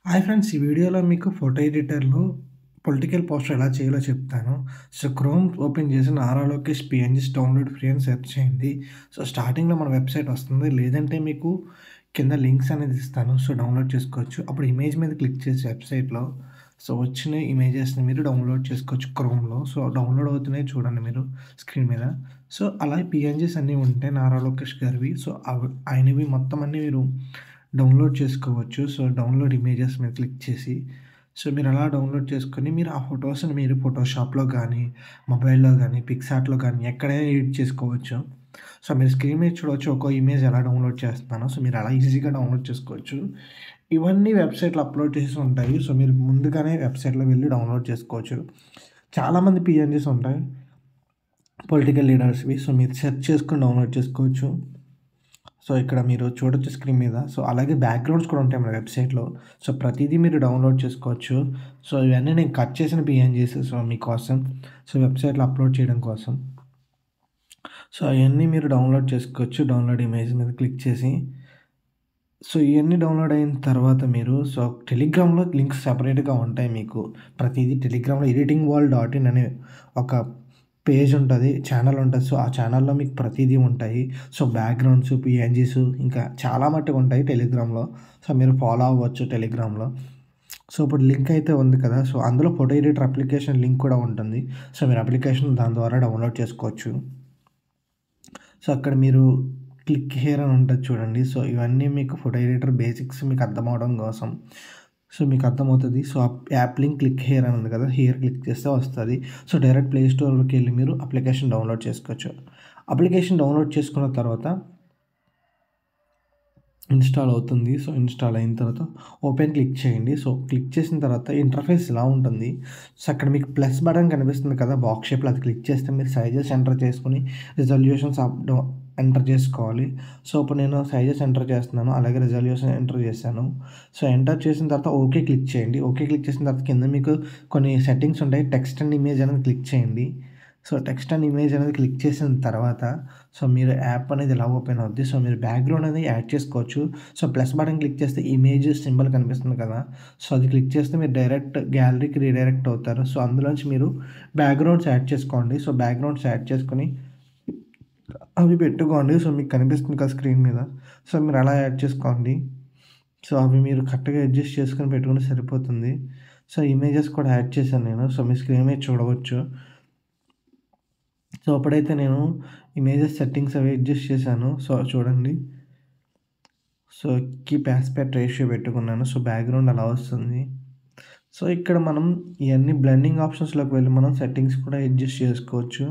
Hi friends. ఈ వీడియోలో మీకు ఫోటో ఎడిటర్‌లో పొలిటికల్ పోస్టర్ ఎలా చేయాలో చెప్తాను. సో, క్రోమ్ ఓపెన్ చేసి 'నారా లోకేష్ పీఎన్‌జీస్ డౌన్‌లోడ్ ఫ్రీ' అని సెర్చ్ చేయండి. సో, స్టార్టింగ్‌లో మన వెబ్‌సైట్ వస్తుంది. లేదంటే మీకు కింద లింక్స్ అనేది ఇస్తాను. సో, డౌన్‌లోడ్ చేసుకోవచ్చు. అప్పుడు ఇమేజ్ మీద క్లిక్ చేసి వెబ్‌సైట్‌లో సో, వచ్చిన ఇమేజెస్‌ని మీరు డౌన్‌లోడ్ చేసుకోవచ్చు క్రోమ్‌లో. సో, డౌన్‌లోడ్ అవుతున్నాయి చూడండి మీరు స్క్రీన్ మీద. సో, అలా పీఎన్‌జీస్ అన్నీ ఉంటాయి 'నారా లోకేష్' గారివి. సో, ఆయనవి మొత్తం అన్నీ మీరు డౌన్‌లోడ్ చేసుకోవచ్చు. సో, డౌన్‌లోడ్ ఇమేజెస్ మీద క్లిక్ చేసి, సో, మీరు అలా డౌన్‌లోడ్ చేసుకొని మీరు ఆ ఫోటోస్‌ని మీరు ఫోటోషాప్‌లో గానీ, మొబైల్‌లో గానీ, పిక్సార్ట్‌లో గానీ ఎక్కడైనా ఎడిట్ చేసుకోవచ్చు. సో, మీరు స్క్రీన్ మీద చూడవచ్చు ఒక్కో ఇమేజ్ ఎలా డౌన్‌లోడ్ చేస్తున్నానో. సో, మీరు అలా ఈజీగా డౌన్‌లోడ్ చేసుకోవచ్చు. ఇవన్నీ వెబ్‌సైట్‌లో అప్‌లోడ్ చేసి ఉంటాయి. సో, మీరు ముందుగానే వెబ్‌సైట్‌లో వెళ్లి డౌన్‌లోడ్ చేసుకోవచ్చు. చాలామంది పీఎన్‌జీస్ ఉంటాయి పొలిటికల్ లీడర్స్‌వి. సో, మీరు సెర్చ్ చేసుకొని డౌన్‌లోడ్ చేసుకోవచ్చు. సో, ఇక్కడ మీరు చూడొచ్చు స్క్రీన్ మీద. సో, అలాగే బ్యాక్‌గ్రౌండ్స్ కూడా ఉంటాయి మన వెబ్‌సైట్‌లో. సో, ప్రతీదీ మీరు డౌన్‌లోడ్ చేసుకోవచ్చు. సో, ఇవన్నీ నేను కట్ చేసిన పీఎన్‌జీస్ సో, మీకోసం. సో, వెబ్‌సైట్‌లో అప్‌లోడ్ చేయడం కోసం. సో, అయన్నీ మీరు డౌన్‌లోడ్ చేసుకోవచ్చు. డౌన్‌లోడ్ ఇమేజ్ మీద క్లిక్ చేసి. సో, ఇయన్నీ డౌన్‌లోడ్ అయిన తర్వాత మీరు సో, టెలిగ్రామ్‌లో లింక్స్ సెపరేట్‌గా ఉంటాయి మీకు. ప్రతీదీ టెలిగ్రామ్‌లో ఎడిటింగ్ వాల్ డాట్ ఇన్ అనే ఒక పేజ్ ఉంటది. ఛానెల్ ఉంటది. సో, ఆ ఛానెల్‌లో మీకు ప్రతీదీ ఉంటాయి. సో, బ్యాక్‌గ్రౌండ్స్, పీఎన్‌జీస్ ఇంకా చాలా మట్టుకు ఉంటాయి టెలిగ్రామ్‌లో. సో, మీరు ఫాలో అవ్వచ్చు టెలిగ్రామ్‌లో. సో, ఇప్పుడు లింక్ అయితే ఉంది కదా! సో, అందులో ఫోటో ఎడిటర్ అప్లికేషన్ లింక్ కూడా ఉంటుంది. సో, మీరు అప్లికేషన్ దాని ద్వారా డౌన్‌లోడ్ చేసుకోవచ్చు. సో, అక్కడ మీరు క్లిక్ హియర్ అని ఉంటది చూడండి. సో, ఇవన్నీ మీకు ఫోటో ఎడిటర్ బేసిక్స్ మీకు అర్థమవ్వడం కోసం. సో, మీకు అర్థమవుతది. So, app link click here అని ఉంది కదా! హియర్ క్లిక్ చేస్తే వస్తది. సో, డైరెక్ట్ ప్లే స్టోర్‌లోకెళ్ళి మీరు అప్లికేషన్ డౌన్‌లోడ్ చేసుకోవచ్చు. అప్లికేషన్ డౌన్‌లోడ్ చేసుకున్న తర్వాత ఇన్‌స్టాల్ అవుతుంది. సో, ఇన్‌స్టాల్ అయిన తర్వాత ఓపెన్ క్లిక్ చేయండి. సో, క్లిక్ చేసిన తర్వాత ఇంటర్ఫేస్ ఇలా ఉంటుంది. సో, అక్కడ మీకు ప్లస్ బటన్ కనిపిస్తుంది కదా! బాక్స్ షేప్‌లో అది క్లిక్ చేస్తే మీరు సైజెస్ ఎంటర్ చేసుకొని రిజల్యూషన్స్ ఎంటర్ చేసుకోవాలి. సో, ఇప్పుడు నేను సైజెస్ ఎంటర్ చేస్తున్నాను. అలాగే రిజల్యూషన్ ఎంటర్ చేశాను. సో, ఎంటర్ చేసిన తర్వాత ఓకే క్లిక్ చేయండి. ఓకే క్లిక్ చేసిన తర్వాత కింద మీకు కొన్ని సెట్టింగ్స్ ఉంటాయి. టెక్స్ట్ అండ్ ఇమేజ్ అనేది క్లిక్ చేయండి. సో, టెక్స్ట్ అండ్ ఇమేజ్ అనేది క్లిక్ చేసిన తర్వాత సో, మీరు యాప్ అనేది ఇలా ఓపెన్ అవుద్ది. సో, మీరు బ్యాక్‌గ్రౌండ్ అనేది యాడ్ చేసుకోవచ్చు. సో, ప్లస్ బటన్ క్లిక్ చేస్తే ఇమేజ్ సింబల్ కనిపిస్తుంది కదా! సో, అది క్లిక్ చేస్తే మీరు డైరెక్ట్ గ్యాలరీకి రీడైరెక్ట్ అవుతారు. సో, అందులోంచి మీరు బ్యాక్‌గ్రౌండ్స్ యాడ్ చేసుకోండి. సో, బ్యాక్‌గ్రౌండ్స్ యాడ్ చేసుకొని అవి పెట్టుకోండి. సో, మీకు కనిపిస్తుంది కదా స్క్రీన్ మీద. సో, మీరు అలా యాడ్ చేసుకోండి. సో, అవి మీరు కరెక్ట్‌గా అడ్జస్ట్ చేసుకొని పెట్టుకుంటే సరిపోతుంది. సో, ఇమేజెస్ కూడా యాడ్ చేశాను నేను. సో, మీ స్క్రీన్ మీద చూడవచ్చు. సో, అప్పుడైతే నేను ఇమేజెస్ సెట్టింగ్స్ అవి అడ్జస్ట్ చేశాను. సో, చూడండి. సో, కీప్ యాస్పెక్ట్ రేషియో పెట్టుకున్నాను. సో, బ్యాక్‌గ్రౌండ్ అలా వస్తుంది. సో, ఇక్కడ మనం ఇయన్నీ బ్లెండింగ్ ఆప్షన్స్‌లోకి వెళ్లి మనం సెట్టింగ్స్ కూడా అడ్జస్ట్ చేసుకోవచ్చు.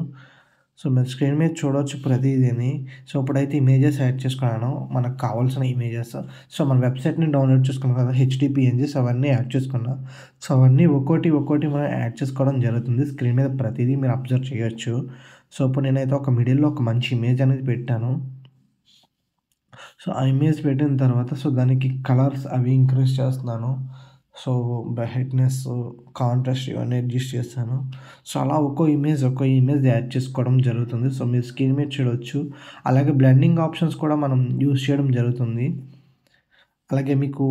సో, మీరు స్క్రీన్ మీద చూడవచ్చు ప్రతీదీని. సో, ఇప్పుడైతే ఇమేజెస్ యాడ్ చేసుకున్నాను. మనకు కావాల్సిన ఇమేజెస్. సో, మన వెబ్‌సైట్‌ని డౌన్‌లోడ్ చేసుకున్నాం కదా! హెచ్‌డిపిఎన్‌జీస్ అవన్నీ యాడ్ చేసుకున్నా. సో, అవన్నీ ఒక్కోటి మనం యాడ్ చేసుకోవడం జరుగుతుంది. స్క్రీన్ మీద ప్రతీదీ మీరు అబ్జర్వ్ చేయొచ్చు. సో, ఇప్పుడు నేనైతే ఒక మిడిల్‌లో ఒక మంచి ఇమేజ్ అనేది పెట్టాను. సో, ఆ ఇమేజ్ పెట్టిన తర్వాత సో, దానికి కలర్స్ అవి ఇంక్రీజ్ చేస్తున్నాను. సో, బ్రైట్‌నెస్, కాంట్రాస్ట్ ఇవన్నీ అడ్జస్ట్ చేశాను. సో, అలా ఒక్కో ఇమేజ్ యాడ్ చేసుకోవడం జరుగుతుంది. సో, మీరు స్క్రీన్ మీద చూడొచ్చు. అలాగే బ్లెండింగ్ ఆప్షన్స్ కూడా మనం యూజ్ చేయడం జరుగుతుంది. అలాగే మీకు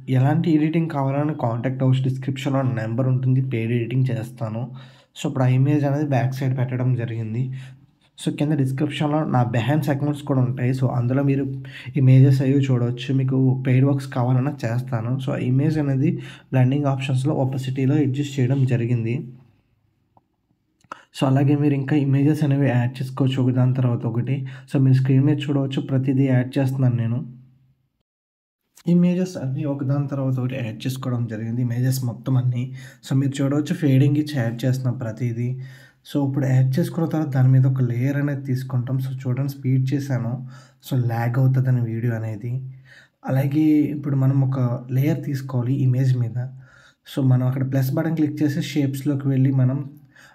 ఎలాంటి ఎడిటింగ్ కావాలన్నా కాంటాక్ట్ అవ్వచ్చు. డిస్క్రిప్షన్‌లో నంబర్ ఉంటుంది. పెయిడ్ ఎడిటింగ్ చేస్తాను. సో, ఇప్పుడు ఆ ఇమేజ్ అనేది బ్యాక్ సైడ్ పెట్టడం జరిగింది. సో, కింద డిస్క్రిప్షన్‌లో నా బిహైండ్స్ అకౌంట్స్ కూడా ఉంటాయి. సో, అందులో మీరు ఇమేజెస్ అవి చూడవచ్చు. మీకు పెయిడ్ వర్క్స్ కావాలన్నా చేస్తాను. సో, ఆ ఇమేజ్ అనేది బ్లెండింగ్ ఆప్షన్స్‌లో ఒపాసిటీలో అడ్జస్ట్ చేయడం జరిగింది. సో, అలాగే మీరు ఇంకా ఇమేజెస్ అనేవి యాడ్ చేసుకోవచ్చు ఒకదాని తర్వాత ఒకటి. సో, మీరు స్క్రీన్ మీద చూడవచ్చు ప్రతిదీ యాడ్ చేస్తున్నాను నేను. ఇమేజెస్ అన్నీ ఒకదాని తర్వాత ఒకటి యాడ్ చేసుకోవడం జరిగింది. ఇమేజెస్ మొత్తం అన్నీ. సో, మీరు చూడవచ్చు ఫేడింగ్ ఇచ్చి యాడ్ చేస్తున్నాం ప్రతీదీ. సో, ఇప్పుడు యాడ్ చేసుకున్న తర్వాత దాని మీద ఒక లేయర్ అనేది తీసుకుంటాం. సో, చూడండి స్పీడ్ చేశాను. సో, ల్యాగ్ అవుతదని వీడియో అనేది. అలాగే ఇప్పుడు మనం ఒక లేయర్ తీసుకోవాలి ఇమేజ్ మీద. సో, మనం అక్కడ ప్లస్ బటన్ క్లిక్ చేసి షేప్స్‌లోకి వెళ్ళి మనం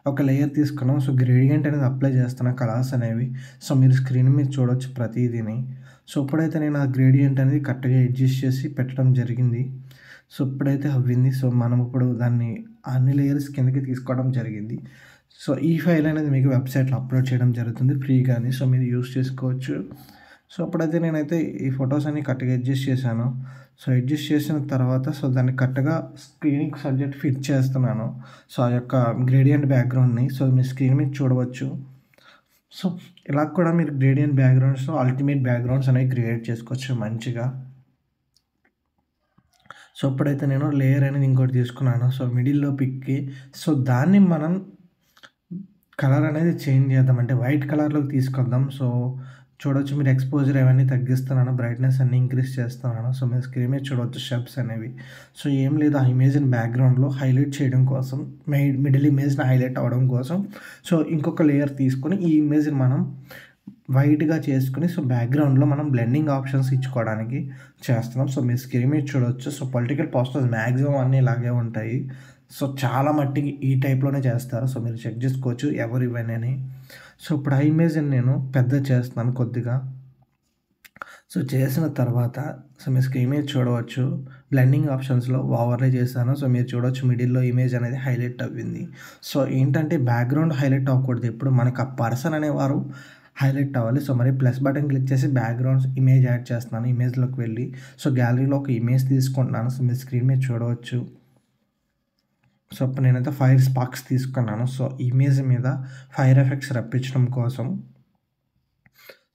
ఒక లేయర్ తీసుకున్నాం. సో, గ్రేడియంట్ అనేది అప్లై చేస్తున్నా కలర్స్ అనేవి. సో, మీరు స్క్రీన్ మీద చూడొచ్చు ప్రతీదీని. సో, ఇప్పుడైతే నేను ఆ గ్రేడియంట్ అనేది కరెక్ట్‌గా అడ్జస్ట్ చేసి పెట్టడం జరిగింది. సో, ఇప్పుడైతే అవ్వింది. సో, మనం ఇప్పుడు దాన్ని అన్ని లేయర్స్ కిందకి తీసుకోవడం జరిగింది. సో, ఈ ఫైల్ అనేది మీకు వెబ్‌సైట్‌లో అప్‌లోడ్ చేయడం జరుగుతుంది ఫ్రీగానే. సో, మీరు యూజ్ చేసుకోవచ్చు. సో, అప్పుడైతే నేనైతే ఈ ఫోటోస్ అన్నీ కరెక్ట్‌గా అడ్జస్ట్ చేశాను. సో, అడ్జస్ట్ చేసిన తర్వాత సో, దాన్ని కరెక్ట్‌గా స్క్రీన్‌కి సబ్జెక్ట్ ఫిట్ చేస్తున్నాను. సో, ఆ యొక్క గ్రేడియంట్ బ్యాక్‌గ్రౌండ్‌ని సో, మీ స్క్రీన్ మీద చూడవచ్చు. సో, ఇలా కూడా మీరు గ్రేడియంట్ బ్యాక్‌గ్రౌండ్స్‌లో అల్టిమేట్ బ్యాక్‌గ్రౌండ్స్ అనేవి క్రియేట్ చేసుకోవచ్చు మంచిగా. సో, ఇప్పుడైతే నేను లేయర్ అనేది ఇంకోటి తీసుకున్నాను. సో, మిడిల్‌లో పిక్‌కి సో, దాన్ని మనం కలర్ అనేది చేంజ్ చేద్దాం. అంటే వైట్ కలర్‌లోకి తీసుకొద్దాం. సో, చూడొచ్చు మీరు ఎక్స్‌పోజర్ అవన్నీ తగ్గిస్తున్నాను. బ్రైట్‌నెస్ అన్నీ ఇంక్రీజ్ చేస్తున్నాను. సో, మీరు స్క్రీన్ మీద చూడవచ్చు స్టెప్స్ అనేవి. సో, ఏం లేదు ఆ ఇమేజ్‌ని బ్యాక్‌గ్రౌండ్‌లో హైలైట్ చేయడం కోసం మిడిల్ ఇమేజ్‌ని హైలైట్ అవ్వడం కోసం సో, ఇంకొక లేయర్ తీసుకొని ఈ ఇమేజ్‌ని మనం వైట్‌గా చేసుకొని సో, బ్యాక్‌గ్రౌండ్‌లో మనం బ్లెండింగ్ ఆప్షన్స్ ఇచ్చుకోవడానికి చేస్తున్నాం. సో, మీరు స్క్రీన్ మీద చూడొచ్చు. సో, పొలిటికల్ పోస్టర్స్ మాక్సిమం అన్నీ ఇలాగే ఉంటాయి. సో, చాలా మట్టికి ఈ టైప్‌లోనే చేస్తారు. సో, మీరు చెక్ చేసుకోవచ్చు ఎవరు ఇవన్నీ. సో, ఇప్పుడు ఆ ఇమేజ్‌ని నేను పెద్దది చేస్తున్నాను కొద్దిగా. సో, చేసిన తర్వాత సో, మీరు స్క్రీన్ మీద చూడవచ్చు. బ్లెండింగ్ ఆప్షన్స్‌లో ఓవర్‌లే చేశాను. సో, మీరు చూడొచ్చు మిడిల్‌లో ఇమేజ్ అనేది హైలైట్ అవ్వింది. సో, ఏంటంటే బ్యాక్‌గ్రౌండ్ హైలైట్ అవ్వకూడదు. ఎప్పుడు మనకు ఆ పర్సన్ అనేవారు హైలైట్ అవ్వాలి. సో, మరి ప్లస్ బటన్ క్లిక్ చేసి బ్యాక్‌గ్రౌండ్స్ ఇమేజ్ యాడ్ చేస్తున్నాను. ఇమేజ్‌లోకి వెళ్ళి సో, గ్యాలరీలో ఒక ఇమేజ్ తీసుకుంటున్నాను. సో, మీరు స్క్రీన్ మీద చూడవచ్చు. సో, ఇప్పుడు నేనైతే ఫైర్ స్పార్క్స్ తీసుకున్నాను. సో, ఇమేజ్ మీద ఫైర్ ఎఫెక్ట్స్ రప్పించడం కోసం.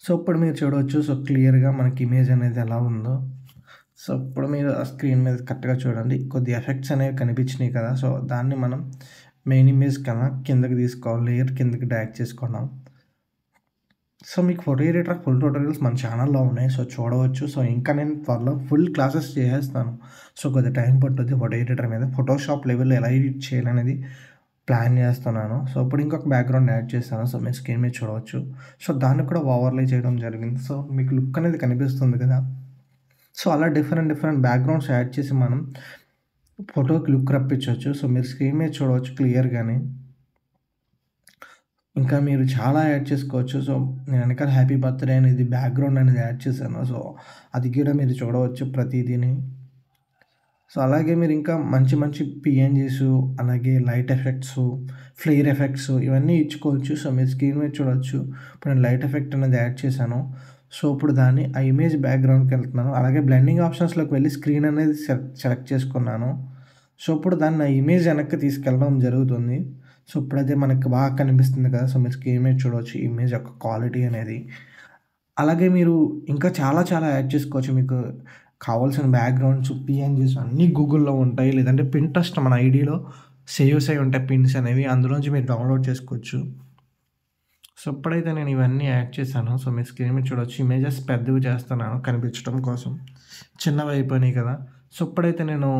సో, ఇప్పుడు మీరు చూడవచ్చు. సో, క్లియర్‌గా మనకి ఇమేజ్ అనేది ఎలా ఉందో. సో, ఇప్పుడు మీరు ఆ స్క్రీన్ మీద కరెక్ట్‌గా చూడండి. కొద్ది ఎఫెక్ట్స్ అనేవి కనిపించినాయి కదా! సో, దాన్ని మనం మెయిన్ ఇమేజ్ కన్నా కిందకి తీసుకోవాలి. లేయర్ కిందకి డ్రాగ్ చేసుకున్నాం. సో, మీకు ఫోటో ఎడిటర్ ఫుల్ ట్యుటోరియల్స్ మన ఛానెల్‌లో ఉన్నాయి. సో, చూడవచ్చు. సో, ఇంకా నేను త్వరలో ఫుల్ క్లాసెస్ చేసేస్తాను. సో, కొద్దిగా టైం పట్టుద్ది ఫోటో ఎడిటర్ మీద. ఫోటోషాప్ లెవెల్‌లో ఎలా ఎడిట్ చేయాలనేది ప్లాన్ చేస్తున్నాను. సో, ఇప్పుడు ఇంకొక బ్యాక్‌గ్రౌండ్ యాడ్ చేశాను. సో, మీరు స్క్రీన్ మీద చూడవచ్చు. సో, దాన్ని కూడా ఓవర్‌లే చేయడం జరిగింది. సో, మీకు లుక్ అనేది కనిపిస్తుంది కదా! సో, అలా డిఫరెంట్ డిఫరెంట్ బ్యాక్‌గ్రౌండ్స్ యాడ్ చేసి మనం ఫోటోకి లుక్ రప్పించొచ్చు. సో, మీరు స్క్రీన్ మీద చూడవచ్చు క్లియర్‌గానే. ఇంకా మీరు చాలా యాడ్ చేసుకోవచ్చు. సో, నేను వెనకాల హ్యాపీ బర్త్‌డే అనేది బ్యాక్‌గ్రౌండ్ అనేది యాడ్ చేశాను. సో, అది కూడా మీరు చూడవచ్చు ప్రతీదీని. సో, అలాగే మీరు ఇంకా మంచి మంచి పీఎన్‌జీసు, అలాగే లైట్ ఎఫెక్ట్సు, ఫ్లేర్ ఎఫెక్ట్సు ఇవన్నీ ఇచ్చుకోవచ్చు. సో, మీరు స్క్రీన్ మీద చూడొచ్చు. ఇప్పుడు నేను లైట్ ఎఫెక్ట్ అనేది యాడ్ చేశాను. సో, ఇప్పుడు దాన్ని ఆ ఇమేజ్ బ్యాక్‌గ్రౌండ్‌కెళ్తున్నాను. అలాగే బ్లెండింగ్ ఆప్షన్స్‌లోకి వెళ్ళి స్క్రీన్ అనేది సెలెక్ట్ చేసుకున్నాను. సో, ఇప్పుడు దాన్ని ఆ ఇమేజ్ వెనక్కి తీసుకెళ్ళడం జరుగుతుంది. సో, ఇప్పుడైతే మనకు బాగా కనిపిస్తుంది కదా! సో, మీరు స్క్రీన్ మీద చూడవచ్చు ఈ ఇమేజ్ యొక్క క్వాలిటీ అనేది. అలాగే మీరు ఇంకా చాలా చాలా యాడ్ చేసుకోవచ్చు. మీకు కావాల్సిన బ్యాక్‌గ్రౌండ్స్, పీఎన్‌జీస్ అన్నీ గూగుల్‌లో ఉంటాయి. లేదంటే పింట్రెస్ట్ మన ఐడీలో సేవ్స్ అయ్యి ఉంటాయి పిన్స్ అనేవి. అందులోంచి మీరు డౌన్‌లోడ్ చేసుకోవచ్చు. సో, ఇప్పుడైతే నేను ఇవన్నీ యాడ్ చేశాను. సో, మీరు స్క్రీన్ మీద చూడొచ్చు. ఇమేజెస్ పెద్దవి చేస్తున్నాను కనిపించడం కోసం. చిన్నవి అయిపోయినాయి కదా! సో, ఇప్పుడైతే నేను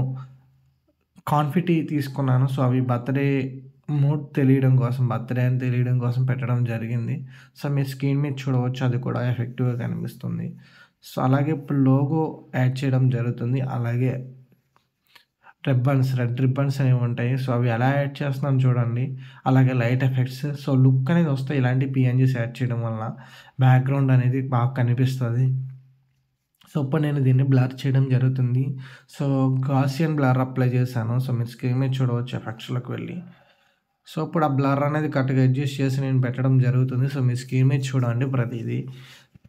కాన్ఫిటీ తీసుకున్నాను. సో, అవి బర్త్‌డే మూడ్ తెలియడం కోసం, బర్త్‌డే అని తెలియడం కోసం పెట్టడం జరిగింది. సో, మీరు స్క్రీన్ మీద చూడవచ్చు. అది కూడా ఎఫెక్టివ్‌గా కనిపిస్తుంది. సో, అలాగే ఇప్పుడు లోగో యాడ్ చేయడం జరుగుతుంది. అలాగే రెడ్ రిబ్బన్స్ అనేవి ఉంటాయి. సో, అవి ఎలా యాడ్ చేస్తున్నాను చూడండి. అలాగే లైట్ ఎఫెక్ట్స్. సో, లుక్ అనేది వస్తాయి ఇలాంటి పీఎన్‌జీస్ యాడ్ చేయడం వల్ల. బ్యాక్‌గ్రౌండ్ అనేది బాగా కనిపిస్తది. సో, ఇప్పుడు నేను దీన్ని బ్లర్ చేయడం జరుగుతుంది. సో, గాసియన్ బ్లర్ అప్లై చేశాను. సో, మీరు స్క్రీన్ మీద చూడవచ్చు ఎఫెక్ట్స్‌లోకి వెళ్ళి. సో, ఇప్పుడు ఆ బ్లర్ అనేది కరెక్ట్‌గా అడ్జస్ట్ చేసి నేను పెట్టడం జరుగుతుంది. సో, మీరు స్క్రీన్ మీద చూడండి ప్రతీదీ.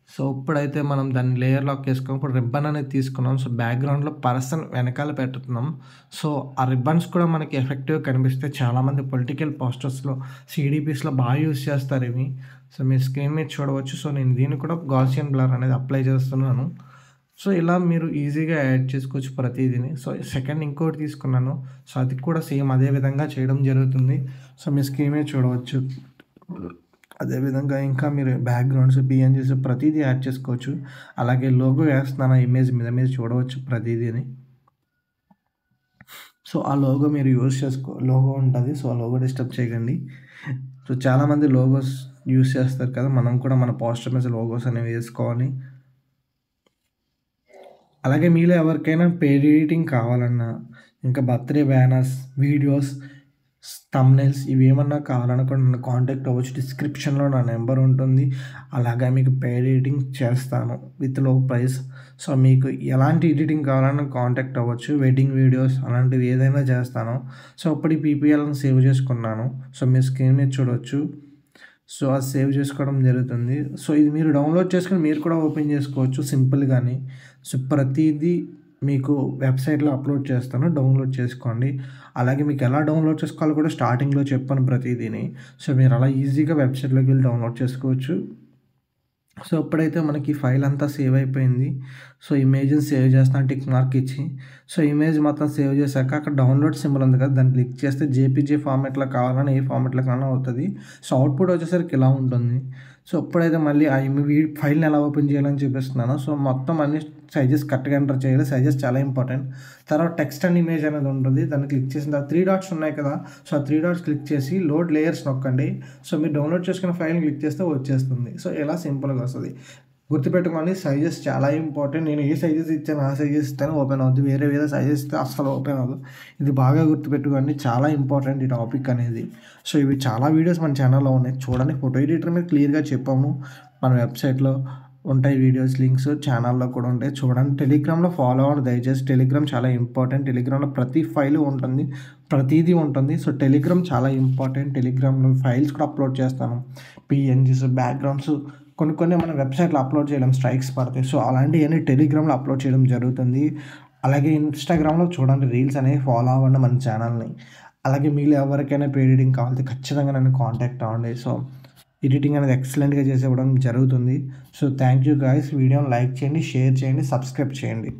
సో, ఇప్పుడైతే మనం దాన్ని లేయర్ లాక్ చేసుకొని ఇప్పుడు రిబ్బన్ అనేది తీసుకున్నాం. సో, బ్యాక్‌గ్రౌండ్‌లో పర్సన్ వెనకాల పెట్టుతున్నాం. సో, ఆ రిబ్బన్స్ కూడా మనకి ఎఫెక్టివ్‌గా కనిపిస్తాయి. చాలామంది పొలిటికల్ పోస్టర్స్‌లో, సీడీపీస్‌లో బాగా యూజ్ చేస్తారు ఇవి. సో, మీరు స్క్రీన్ మీద చూడవచ్చు. సో, నేను దీన్ని కూడా గాసియన్ బ్లర్ అనేది అప్లై చేస్తున్నాను. సో, ఇలా మీరు ఈజీగా యాడ్ చేసుకోవచ్చు ప్రతీదీని. సో, సెకండ్ ఇంకోటి తీసుకున్నాను. సో, అది కూడా సేమ్ అదే విధంగా చేయడం జరుగుతుంది. సో, మీ స్క్రీన్ మీద చూడవచ్చు. అదేవిధంగా ఇంకా మీరు బ్యాక్‌గ్రౌండ్స్, పీఎన్‌జీస్ ప్రతీదీ యాడ్ చేసుకోవచ్చు. అలాగే లోగో వేస్తున్నాను ఆ ఇమేజ్ మీద. మీరు చూడవచ్చు ప్రతీదీని. సో, ఆ లోగో మీరు యూజ్ లోగో ఉంటది. సో, ఆ లోగో డిస్టర్బ్ చేయకండి. సో, చాలామంది లోగోస్ యూజ్ చేస్తారు కదా! మనం కూడా మన పోస్టర్ మీద లోగోస్ అనేవి వేసుకోవాలి. అలాగే మీలో ఎవరికైనా పెయిడ్ ఎడిటింగ్ కావాలన్నా, ఇంకా బర్త్‌డే బ్యానర్స్, వీడియోస్, థంబ్‌నెయిల్స్ ఇవేమన్నా కావాలనుకుంటే నన్ను కాంటాక్ట్ అవ్వచ్చు. డిస్క్రిప్షన్‌లో నా నంబర్ ఉంటుంది. అలాగా మీకు పెయిడ్ ఎడిటింగ్ చేస్తాను విత్ లో ప్రైస్. సో, మీకు ఎలాంటి ఎడిటింగ్ కావాలన్నా కాంటాక్ట్ అవ్వచ్చు. వెడ్డింగ్ వీడియోస్ అలాంటివి ఏదైనా చేస్తాను. సో, ఇప్పుడు ఈ పీపీఎల్‌ని సేవ్ చేసుకున్నాను. సో, మీరు స్క్రీన్ మీద చూడొచ్చు. సో, అది సేవ్ చేసుకోవడం జరుగుతుంది. సో, ఇది మీరు డౌన్‌లోడ్ చేసుకొని మీరు కూడా ఓపెన్ చేసుకోవచ్చు సింపుల్‌గాని. సో, ప్రతీదీ మీకు వెబ్‌సైట్‌లో అప్‌లోడ్ చేస్తాను. డౌన్‌లోడ్ చేసుకోండి. అలాగే మీకు ఎలా డౌన్‌లోడ్ చేసుకోవాలో కూడా స్టార్టింగ్‌లో చెప్పాను ప్రతీదీని. సో, మీరు అలా ఈజీగా వెబ్‌సైట్‌లోకి వెళ్లి డౌన్‌లోడ్ చేసుకోవచ్చు. సో, ఇప్పుడైతే మనకి ఫైల్ అంతా సేవ్ అయిపోయింది. సో, ఇమేజ్‌ని సేవ్ చేస్తాను టిక్ మార్క్ ఇచ్చి. సో, ఇమేజ్ మొత్తం సేవ్ చేశాక అక్కడ డౌన్‌లోడ్ సింబల్ ఉంది కదా! దాన్ని క్లిక్ చేస్తే జేపీజీ ఫార్మాట్‌లో కావాలన్నా ఏ ఫార్మాట్‌లో కావాలన్నా అవుతది. సో, అవుట్‌పుట్ వచ్చేసరికి ఇలా ఉంటుంది. సో, ఇప్పుడైతే మళ్ళీ ఆ ఫైల్‌ని ఎలా ఓపెన్ చేయాలని చూపిస్తున్నాను. సో, మొత్తం అన్ని సైజెస్ కరెక్ట్‌గా ఎంటర్ చేయాలి. సైజెస్ చాలా ఇంపార్టెంట్. తర్వాత టెక్స్ట్ అండ్ ఇమేజ్ అనేది ఉంటుంది. దాన్ని క్లిక్ చేసిన తర్వాత 3 డాట్స్ ఉన్నాయి కదా! సో, ఆ 3 డాట్స్ క్లిక్ చేసి లోడ్ లేయర్స్ నొక్కండి. సో, మీరు డౌన్‌లోడ్ చేసుకున్న ఫైల్‌ని క్లిక్ చేస్తే వచ్చేస్తుంది. సో, ఇలా సింపుల్‌గా వస్తది. గుర్తుపెట్టుకోండి సైజెస్ చాలా ఇంపార్టెంట్. నేను ఏ సైజెస్ ఇచ్చానో ఆ సైజెస్ ఇస్తేనే ఓపెన్ అవుద్ది. వేరే వేరే సైజెస్ ఇస్తే అస్సలు ఓపెన్ అవ్వదు. ఇది బాగా గుర్తుపెట్టుకోండి. చాలా ఇంపార్టెంట్ ఈ టాపిక్ అనేది. సో, ఇవి చాలా వీడియోస్ మన ఛానల్‌లో ఉన్నాయి. చూడండి ఫోటో ఎడిటర్ మీద క్లియర్‌గా చెప్పాము. మన వెబ్‌సైట్‌లో ఉంటాయి వీడియోస్ లింక్స్ ఛానల్‌లో కూడా ఉంటాయి. చూడండి టెలిగ్రామ్‌లో ఫాలో అవ్వండి దయచేసి. టెలిగ్రామ్ చాలా ఇంపార్టెంట్. టెలిగ్రామ్‌లో ప్రతి ఫైలు ఉంటుంది. ప్రతీదీ ఉంటుంది. సో, టెలిగ్రామ్ చాలా ఇంపార్టెంట్. టెలిగ్రామ్‌లో ఫైల్స్ కూడా అప్‌లోడ్ చేస్తాను. పీఎన్‌జీస్, బ్యాక్‌గ్రౌండ్స్ కొన్ని కొన్ని మన వెబ్‌సైట్‌లో అప్‌లోడ్ చేయలేం. స్ట్రైక్స్ పడతాయి. సో, అలాంటియన్నీ టెలిగ్రామ్‌లో అప్‌లోడ్ చేయడం జరుగుతుంది. అలాగే ఇన్‌స్టాగ్రామ్‌లో చూడండి రీల్స్ అనేవి ఫాలో అవ్వండి మన ఛానల్‌ని. అలాగే మీలో ఎవరికైనా పెయిడ్ ఎడిటింగ్ కావాలంటే ఖచ్చితంగా నన్ను కాంటాక్ట్ అవ్వండి. సో, ఎడిటింగ్ అనేది ఎక్సలెంట్‌గా చేసి ఇవ్వడం జరుగుతుంది. So, thank you guys. వీడియోని లైక్ చేయండి, షేర్ చేయండి, సబ్స్క్రైబ్ చేయండి.